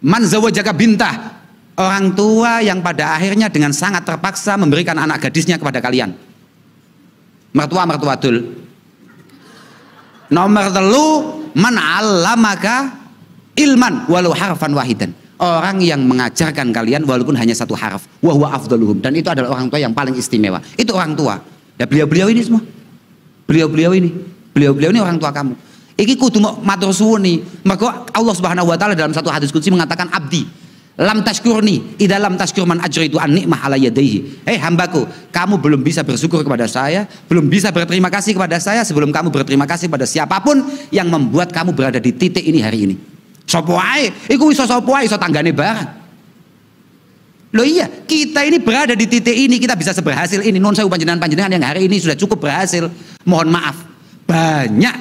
Man zawajaka bintah. Orang tua yang pada akhirnya dengan sangat terpaksa memberikan anak gadisnya kepada kalian. Mertua dul. Nomor telu, man allamaka ilman walau harfan wahidan. Orang yang mengajarkan kalian walaupun hanya satu harf. Wa huwa afdaluhum. Dan itu adalah orang tua yang paling istimewa. Itu orang tua. Ya beliau-beliau ini semua. Beliau-beliau ini orang tua kamu. Iki kudu matur suwun nih. Maka Allah Subhanahu wa taala dalam satu hadis qudsi mengatakan abdi lam tashkurni idza lam tashkur man ajraitu an ni'mah ala yadayhi. Hambaku, kamu belum bisa bersyukur kepada saya, belum bisa berterima kasih kepada saya sebelum kamu berterima kasih pada siapapun yang membuat kamu berada di titik ini hari ini. Sopo ae, iku iso sopo ae iso tanggane barang. Loh iya, kita ini berada di titik ini, kita bisa seberhasil ini. Nuwun sewu panjenengan yang hari ini sudah cukup berhasil. Mohon maaf, banyak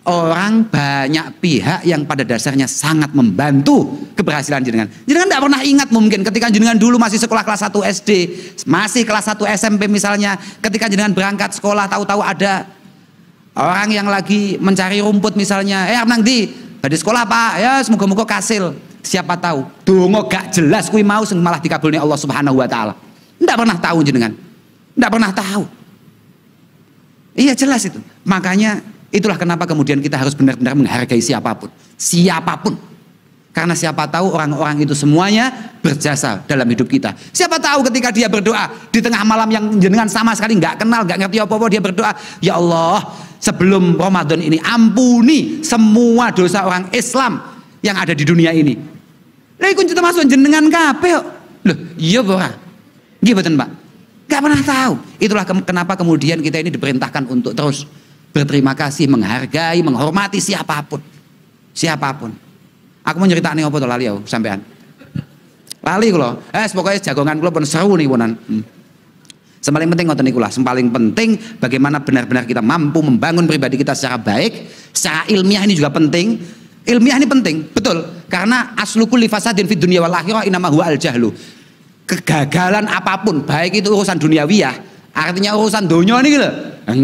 orang banyak pihak yang pada dasarnya sangat membantu keberhasilan jenengan. Jenengan tidak pernah ingat mungkin ketika jenengan dulu masih sekolah kelas 1 SD, masih kelas 1 SMP misalnya, ketika jenengan berangkat sekolah tahu-tahu ada orang yang lagi mencari rumput misalnya, nang di sekolah Pak, ya semoga-moga kasil. Siapa tahu dongo gak jelas kui mau malah dikabulnya Allah Subhanahu wa taala. Tidak pernah tahu jenengan. Tidak pernah tahu. Iya jelas itu. Makanya itulah kenapa kemudian kita harus benar-benar menghargai siapapun. Siapapun. Karena siapa tahu orang-orang itu semuanya berjasa dalam hidup kita. Siapa tahu ketika dia berdoa di tengah malam yang jenengan sama sekali nggak kenal, nggak ngerti apa-apa, dia berdoa, ya Allah, sebelum Ramadan ini ampuni semua dosa orang Islam yang ada di dunia ini. Lah iku termasuk jenengan kabeh kok. Loh, iya ora? Nggih mboten, Pak? Nggak pernah tahu. Itulah kenapa kemudian kita ini diperintahkan untuk terus berterima kasih, menghargai, menghormati siapapun. Siapapun. Aku mau nyeritain apa tuh lali aku sampean. Lali kula. Pokoknya jagongan kula pun seru nih punan. Paling penting ngoten niku lah. Paling penting bagaimana benar-benar kita mampu membangun pribadi kita secara baik, secara ilmiah ini juga penting. Ilmiah ini penting, betul. Karena aslu kulli fasadin fid dunya wal akhirah inama huwa al jahlu. Kegagalan apapun, baik itu urusan duniawiyah, artinya urusan dunia ini gitu.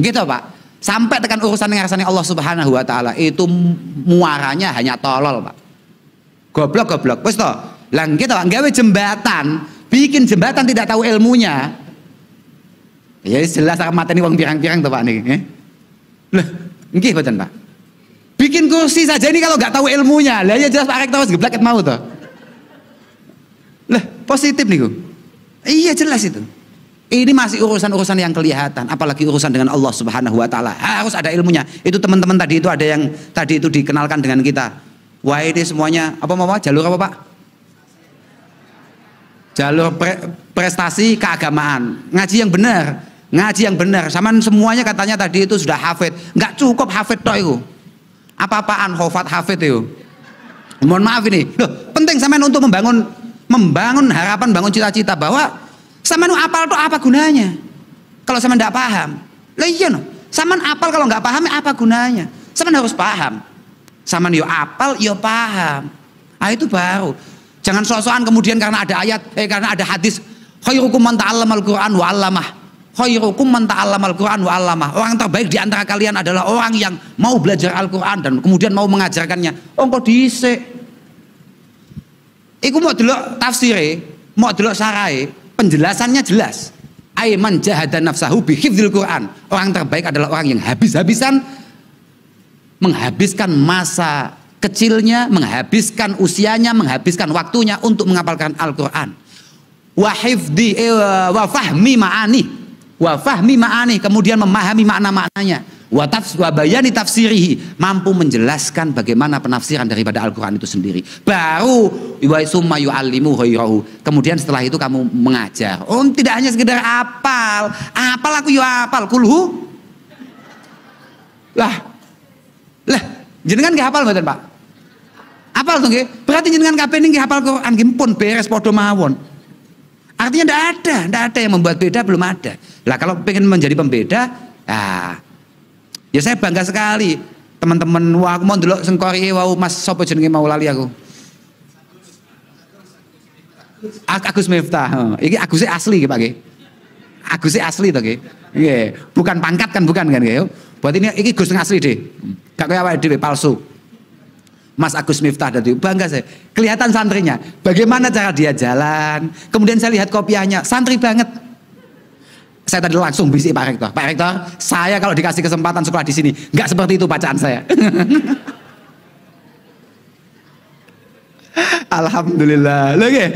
Gitu Pak. Sampai tekan urusan yang ngarasane Allah Subhanahu wa taala itu muaranya hanya tolol, Pak. Goblok. Wis to. Lah gitu Pak, gawe jembatan, bikin jembatan tidak tahu ilmunya. Ya jelas sak mateni wong pirang-pirang to Pak niki, Lah, nggih mboten Pak. Bikin kursi saja ini kalau nggak tahu ilmunya. Lah ya jelas Pak Rektor wis geblek mau to. Lah, positif nih, iya jelas itu. Ini masih urusan-urusan yang kelihatan, apalagi urusan dengan Allah Subhanahu wa taala. Harus ada ilmunya. Itu teman-teman tadi itu ada yang tadi itu dikenalkan dengan kita. Wah, ini semuanya apa jalur apa, Pak? Jalur prestasi keagamaan. Ngaji yang benar. Ngaji yang benar. Saman semuanya katanya tadi itu sudah hafid. Enggak cukup hafid toh itu. Apa-apaan hafid itu. Mohon maaf ini. Loh, penting sampean untuk membangun harapan, bangun cita-cita bahwa sama nu apal tuh apa gunanya kalau sama ndak paham. Lah iya no, sama apal kalau nggak paham apa gunanya? Sama harus paham. Sama yo apal yo paham. Ah itu baru. Jangan sok-sokan kemudian karena ada ayat, karena ada hadis, khairukum man ta'allamal Qur'an wa 'allamah. Khairukum man ta'allamal Qur'an wa 'allamah. Orang terbaik di antara kalian adalah orang yang mau belajar Al-Qur'an dan kemudian mau mengajarkannya. Oh kok dhisik. Iku mau delok tafsire, mau delok sarai, penjelasannya jelas. Aiman jahada nafsahu bi hifdzil Qur'an. Orang terbaik adalah orang yang habis-habisan menghabiskan masa kecilnya, menghabiskan usianya, menghabiskan waktunya untuk menghafalkan Al-Qur'an. Wa hifdzi wa fahmi ma'ani. Wa fahmi ma'ani, kemudian memahami makna-maknanya. Wa bayani tafsirihi, mampu menjelaskan bagaimana penafsiran daripada Al-Quran itu sendiri. Baru wa summa yu'allimu ghairahu. Kemudian setelah itu kamu mengajar. Oh, tidak hanya sekedar apal aku yo apal kulhu. Lah jenengan nggih hafal mboten, Pak? Apal to nggih? Berarti jenengan kabeh niki hafal Quran nggih pun beres padha mawon. Artinya tidak ada yang membuat beda, belum ada. Lah kalau pengen menjadi pembeda, ya saya bangga sekali teman-teman. Wah, aku mau ndelok sengkori wau Mas sapa jenenge mau lali aku. Agus Miftah. Iki Agusnya asli nggih Pak nggih. Agusnya asli to nggih. Nggih, bukan pangkat kan bukan kan nggih. Berarti ini Gus asli deh. Gak kayak awake dhewe palsu. Mas Agus Miftah tadi bangga saya. Kelihatan santrinya. Bagaimana cara dia jalan. Kemudian saya lihat kopiahnya, santri banget. Saya tadi langsung bisik Pak Rektor. Pak Rektor, saya kalau dikasih kesempatan sekolah di sini, nggak seperti itu bacaan saya. Alhamdulillah. Lagi.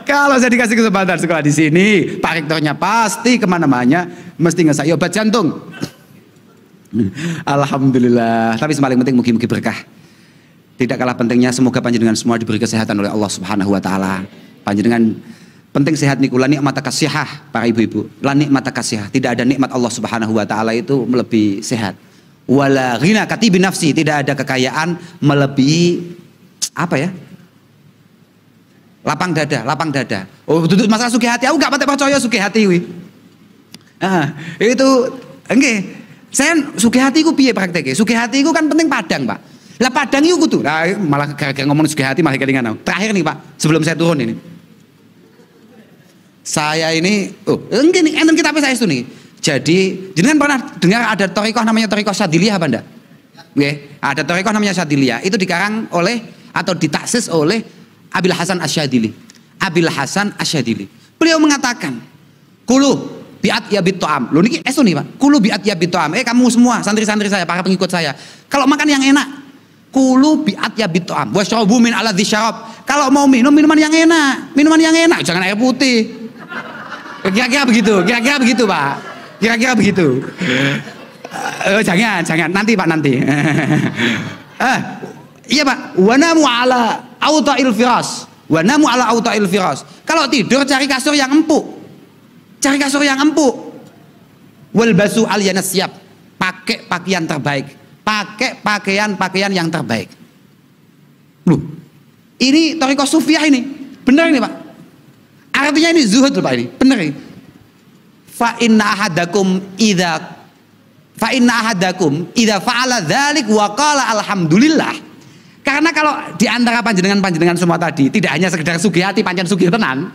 Kalau saya dikasih kesempatan sekolah di sini, Pak Rektornya pasti kemana-mana, mesti ngesai obat jantung. Alhamdulillah. Tapi paling penting mugi-mugi berkah. Tidak kalah pentingnya semoga panjenengan semua diberi kesehatan oleh Allah Subhanahu wa taala. Panjenengan penting sehat niku la nikmat kasihah para ibu-ibu. La nikmat kasihah. Tidak ada nikmat Allah Subhanahu wa taala itu melebihi sehat. Wala ghina katibi nafsi, tidak ada kekayaan melebihi apa ya? Lapang dada. Oh, duduk masalah sugih hati. Aku gak patek percaya sugih hati kuwi. Itu nggih. Saya sugih hati ku piye prakteknya? Sugih hati ku kan penting padang, Pak. Lah padang itu kudu. Nah, malah gara-gara ngomong sugih hati malah kelingan. Terakhir nih, Pak, sebelum saya turun ini. Saya ini, ini enten kitab saya itu nih. Jadi, jenengan pernah dengar ada thariqah namanya thariqah Syadziliyah apa enggak? Nggih, ada thariqah namanya Syadziliyah. Itu dikarang oleh atau ditaksis oleh Abil Hasan Asyadzili. Abil Hasan Asyadzili. Beliau mengatakan, "Kulu biat ya bitoam." Loh niki esu nih, Pak. "Kulu biat ya bitoam." Kamu semua santri-santri saya, para pengikut saya. Kalau makan yang enak, "Kulu biat ya bitoam." Wasyrabu min aladzi syarab. Kalau mau minum minuman yang enak, jangan air putih. Kira-kira begitu, Pak. Kira-kira begitu. Jangan, nanti Pak, nanti. Iya Pak. Wanamu ala auta'il firas. Kalau tidur cari kasur yang empuk. Walbasu aliyana siap. Pakai pakaian terbaik. Pakai pakaian yang terbaik. Loh, ini thariqah sufiah ini. Benar ini Pak. Artinya ini zuhud Pak ini. Benar ini. Fa inna ahadakum idza fa'ala dzalik wa qala alhamdulillah. Karena kalau di antara panjenengan semua tadi tidak hanya sekedar sugih hati, pancen sugih tenan.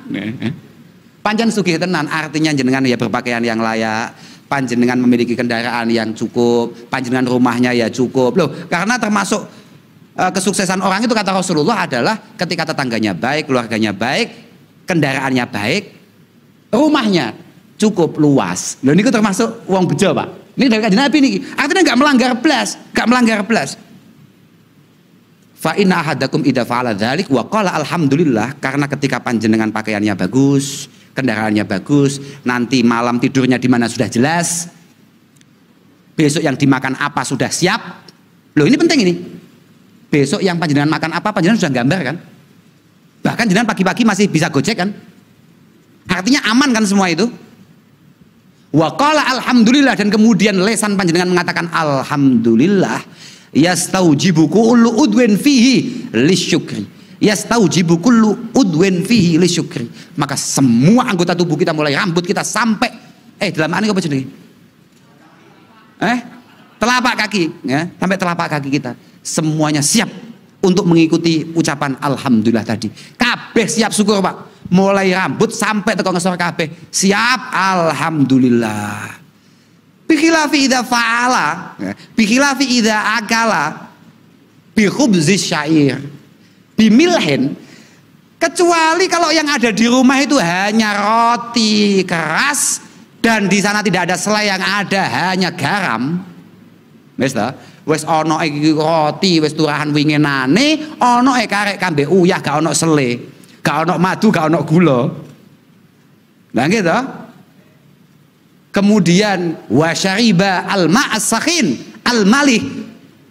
Pancen sugih tenan artinya jenengan ya berpakaian yang layak, panjenengan memiliki kendaraan yang cukup, panjenengan rumahnya ya cukup. Loh, karena termasuk kesuksesan orang itu kata Rasulullah adalah ketika tetangganya baik, keluarganya baik, kendaraannya baik, rumahnya cukup luas. Loh ini termasuk uang bejo Pak. Ini dari kanjeng Nabi nih. Artinya nggak melanggar belas. Fa inna ahadakum idza fa'ala dzalik wa qala alhamdulillah, karena ketika panjenengan pakaiannya bagus, kendaraannya bagus, nanti malam tidurnya di mana sudah jelas, besok yang dimakan apa sudah siap. Loh ini penting ini. Besok yang panjenengan makan apa panjenengan sudah gambar kan? Bahkan jenengan pagi-pagi masih bisa gojek kan? Artinya aman kan semua itu? Wa qala alhamdulillah, dan kemudian lesan panjenengan mengatakan alhamdulillah, yastaujibu kullu udwin fihi lisyukri. Maka semua anggota tubuh kita, mulai rambut kita sampai dalam ini apa jenenge? Telapak kaki, ya, sampai telapak kaki kita semuanya siap untuk mengikuti ucapan alhamdulillah tadi. Kabeh siap syukur Pak. Mulai rambut sampai teko ngesor kabeh siap alhamdulillah. Bikhilafi idza fa'ala, bikhilafi idza akala bi khubzis syair bimilhin, kecuali kalau yang ada di rumah itu hanya roti keras dan di sana tidak ada selai, yang ada hanya garam. Wis ta? Wis ana iki roti wis turahan winginane, ana karek kambe uyah, gak ana sele, gak ana madu, gak ana gula. Lah nggih to? Kemudian wasyariba alma as-sakhin al-malih,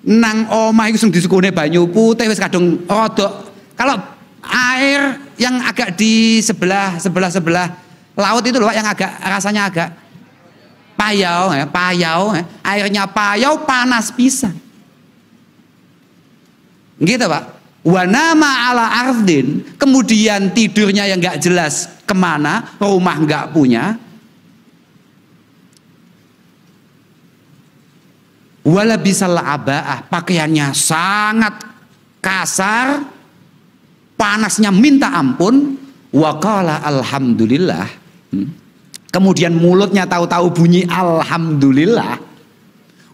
nang omah iku sing disukune banyu putih wis kadung rodok. Kalau air yang agak di sebelah laut itu loh yang agak rasanya agak payau, airnya payau, panas pisan. Gitu Pak. Wanama ala ardin, kemudian tidurnya yang nggak jelas kemana, rumah nggak punya. Wala bisal abaah, pakaiannya sangat kasar, panasnya minta ampun. Waqala alhamdulillah. Kemudian mulutnya tahu-tahu bunyi alhamdulillah.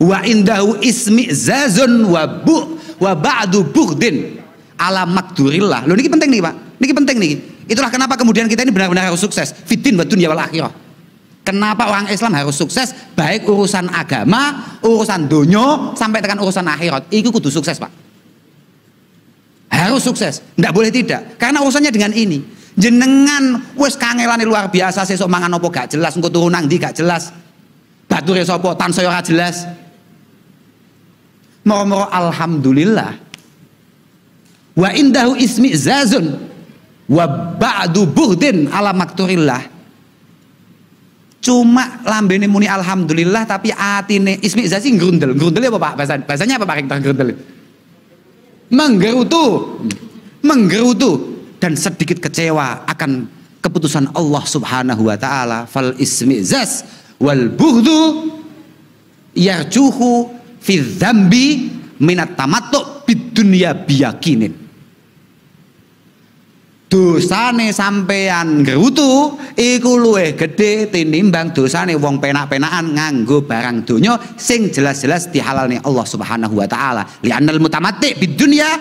Wa indahu ismi zazun wa ba'du bughdin ala makdurillah. Loh niki penting nih Pak. Niki penting nih. Itulah kenapa kemudian kita ini benar-benar harus sukses fiddin wa dunya wal akhirah. Kenapa orang Islam harus sukses, baik urusan agama, urusan dunia, sampai tekan urusan akhirat. Itu kudu sukses Pak. Harus sukses, ndak boleh tidak. Karena urusannya dengan ini. Jenengan wis kangelane luar biasa, sesuk mangan apa gak jelas, engko turu nang ndi gak jelas. Bature sapa tansaya ora jelas. Moro-moro alhamdulillah. Wa indahu ismi zazun wa ba'du buhdin ala makturillah. Cuma lambene muni alhamdulillah tapi atine ismi zazi grundel. Grundel apa Pak? Bahasanya apa Pak Rektor grundel? Menggerutu dan sedikit kecewa akan keputusan Allah Subhanahu wa taala. Fal ismi zaz wal bughdu yarjuhu fi dzambi minat tamattu bidunya biyakinin. Dosane sampean ngrutu iku luwih gedhe tinimbang dosane wong penak-penakan nganggo barang donya sing jelas-jelas dihalalne Allah Subhanahu wa taala. Li'annal mutamatti bidunya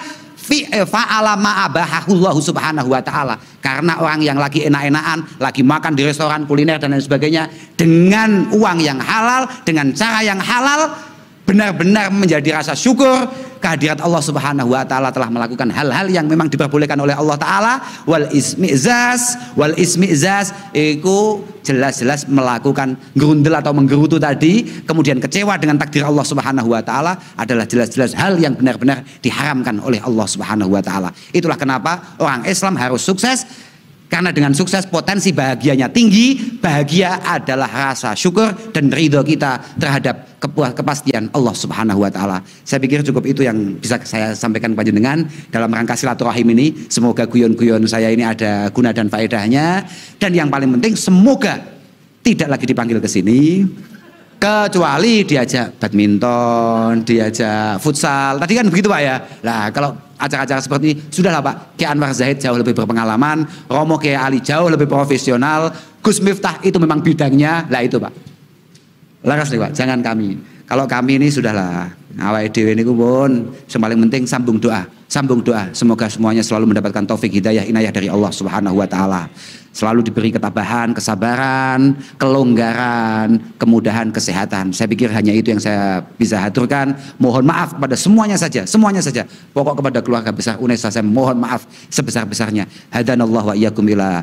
fa'ala ma abahahullahu Subhanahu wa taala. Karena orang yang lagi enak-enakan, lagi makan di restoran kuliner dan lain sebagainya dengan uang yang halal, dengan cara yang halal, benar-benar menjadi rasa syukur kehadirat Allah Subhanahu wa taala telah melakukan hal-hal yang memang diperbolehkan oleh Allah taala. Wal ismizaz itu jelas-jelas melakukan gerundel atau menggerutu tadi, kemudian kecewa dengan takdir Allah Subhanahu wa taala adalah jelas-jelas hal yang benar-benar diharamkan oleh Allah Subhanahu wa taala. Itulah kenapa orang Islam harus sukses. Karena dengan sukses potensi bahagianya tinggi. Bahagia adalah rasa syukur dan ridho kita terhadap kepastian Allah Subhanahu wa taala. Saya pikir cukup itu yang bisa saya sampaikan kepada jenengan dalam rangka silaturahim ini. Semoga guyon-guyon saya ini ada guna dan faedahnya, dan yang paling penting semoga tidak lagi dipanggil ke sini kecuali diajak badminton, diajak futsal. Tadi kan begitu Pak ya. Nah, kalau acara-acara seperti ini sudahlah Pak. Kiai Anwar Zahid jauh lebih berpengalaman, Romo Kiai Ali jauh lebih profesional, Gus Miftah itu memang bidangnya. Lah itu Pak. Laras nih Pak, jangan kami. Kalau kami ini sudahlah. Awake dhewe niku pun yang paling penting sambung doa. Sambung doa. Semoga semuanya selalu mendapatkan taufik hidayah inayah dari Allah Subhanahu wa taala. Selalu diberi ketabahan, kesabaran, kelonggaran, kemudahan, kesehatan. Saya pikir hanya itu yang saya bisa haturkan. Mohon maaf kepada semuanya saja, semuanya saja. Pokok kepada keluarga besar Unesa saya mohon maaf sebesar-besarnya. Hadanallahu wa iyyakum ila